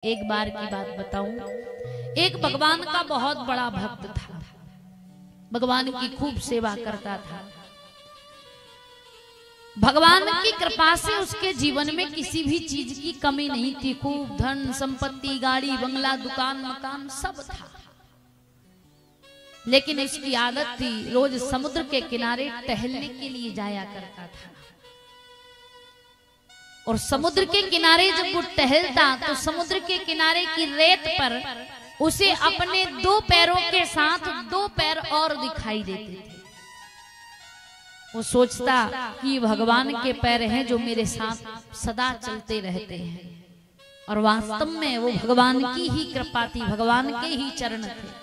एक बार की बात बताऊं, एक भगवान का बहुत बड़ा भक्त था, भगवान की खूब सेवा करता था। भगवान की कृपा से उसके जीवन में किसी भी चीज की कमी नहीं थी। खूब धन संपत्ति, गाड़ी बंगला, दुकान मकान सब था। लेकिन इसकी आदत थी, रोज समुद्र के किनारे टहलने के लिए जाया करता था। और समुद्र के किनारे जब वो टहलता तो समुद्र के किनारे की रेत पर उसे अपने दो पैरों के साथ दो पैर और दिखाई देते थे। वो सोचता कि भगवान के पैर हैं जो मेरे साथ सदा चलते रहते हैं। और वास्तव में वो भगवान की ही कृपा थी, भगवान के ही चरण थे।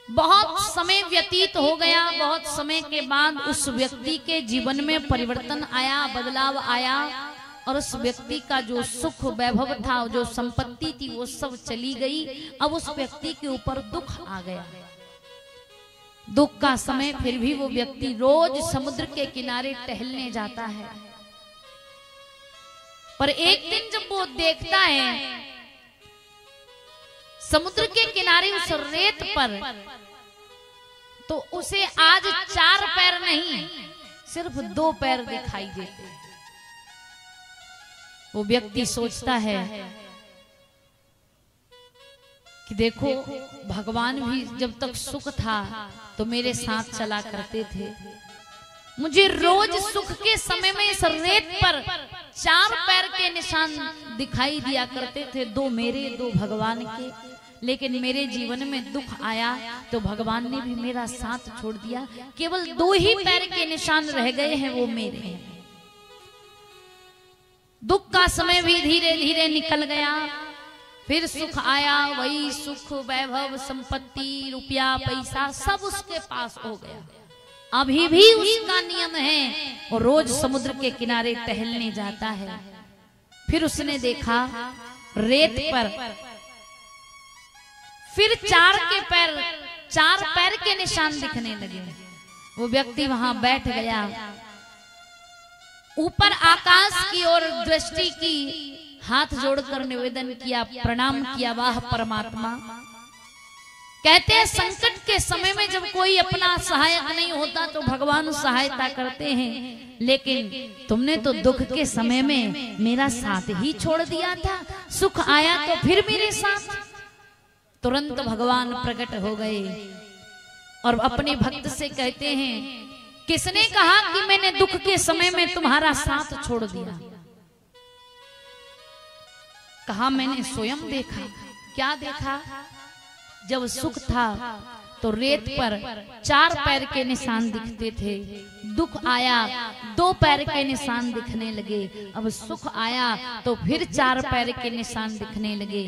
बहुत समय व्यतीत हो गया। बहुत समय के बाद उस व्यक्ति के जीवन में परिवर्तन आया, बदलाव आया। और उस व्यक्ति का जो सुख वैभव था, जो संपत्ति थी, वो सब चली गई। अब उस व्यक्ति के ऊपर दुख आ गया। दुख का समय फिर भी वो व्यक्ति रोज समुद्र के किनारे टहलने जाता है। पर एक दिन जब वो देखता है समुद्र के किनारे उस रेत पर, तो उसे आज चार पैर नहीं सिर्फ दो पैर दिखाई देते। वो व्यक्ति सोचता है कि देखो, भगवान भी जब तक सुख था तो मेरे साथ चला करते थे। मुझे रोज सुख के समय में इस रेत पर चार पैर के निशान दिखाई दिया करते थे, दो मेरे दो भगवान के। लेकिन मेरे जीवन में दुख आया तो भगवान ने भी मेरा साथ छोड़ दिया। केवल दो ही पैर के निशान रह गए हैं, वो मेरे हैं। दुख का समय भी धीरे धीरे निकल गया। फिर सुख आया, वही सुख वैभव संपत्ति रुपया पैसा सब उसके पास हो गया। अभी भी उसका नियम है, और रोज समुद्र के किनारे टहलने जाता है। फिर उसने देखा रेत पर फिर चार पैर के निशान दिखने लगे। वो व्यक्ति वहां बैठ गया, ऊपर आकाश की ओर दृष्टि की, हाथ जोड़कर निवेदन किया, प्रणाम किया, वाह परमात्मा। कहते हैं संकट के समय में जब कोई अपना सहायक नहीं होता तो भगवान सहायता करते हैं। लेकिन तुमने तो दुख के समय में मेरा साथ ही छोड़ दिया था, सुख आया तो फिर मेरे साथ। तुरंत भगवान प्रकट हो गए और अपने भक्त से कहते हैं, किसने कहा कि मैंने दुख के समय में तुम्हारा साथ छोड़ दिया? कहा मैंने स्वयं देखा। क्या देखा? जब सुख था तो रेत पर चार पैर के निशान दिखते थे, दुख आया दो पैर के निशान दिखने लगे, अब सुख आया तो फिर चार पैर के निशान दिखने लगे।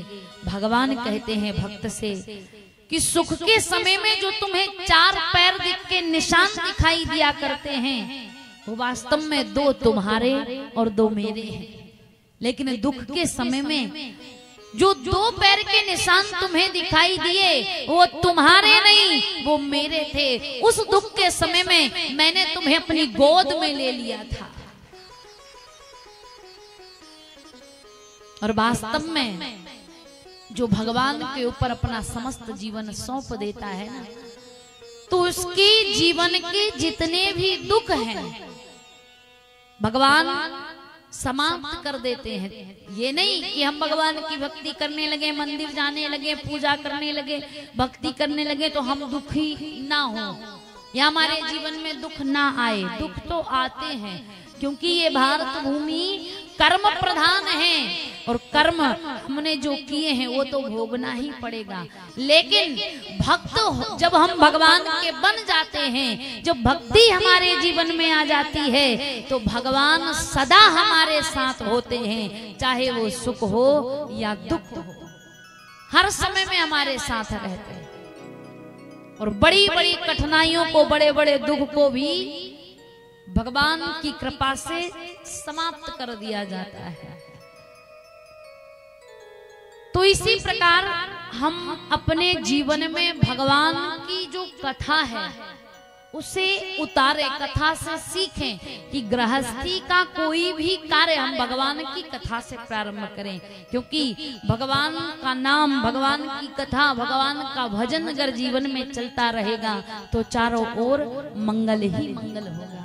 भगवान कहते हैं भक्त से कि सुख के समय में जो तुम्हें चार पैर दिख के निशान दिखाई दिया करते हैं, वो वास्तव में दो तुम्हारे और दो मेरे हैं। लेकिन दुख के समय में जो दो पैर के निशान तुम्हें दिखाई दिए, वो तुम्हारे नहीं, वो मेरे थे। उस दुख के समय में मैंने तुम्हें अपनी गोद में ले लिया था। और वास्तव में जो भगवान के ऊपर अपना समस्त जीवन सौंप देता है ना, तो उसके जीवन के जितने भी दुख हैं भगवान समाप्त कर देते हैं। ये नहीं कि हम भगवान की भक्ति करने लगे, मंदिर जाने लगे, पूजा करने लगे, भक्ति करने लगे तो हम दुखी ना हो या हमारे जीवन में दुख ना आए। दुख तो आते हैं, क्योंकि ये भारत भूमि कर्म प्रधान है और कर्म हमने जो किए हैं वो तो भोगना ही पड़ेगा। लेकिन भक्त जब हम भगवान के बन जाते हैं, जब भक्ति हमारे जीवन में आ जाती है, तो भगवान सदा हमारे साथ होते हैं। चाहे वो सुख हो या दुख हो, हर समय में हमारे साथ रहते हैं। और बड़ी बड़ी कठिनाइयों को, बड़े बड़े दुख को भी भगवान की कृपा से समाप्त कर दिया जाता है। तो इसी प्रकार हम अपने जीवन में भगवान की जो कथा है उसे उतारे, कथा से सीखें कि गृहस्थी का कोई भी कार्य हम भगवान की कथा से प्रारंभ करें, क्योंकि भगवान का नाम, भगवान की कथा, भगवान का भजन अगर जीवन में चलता रहेगा तो चारों ओर मंगल ही मंगल होगा।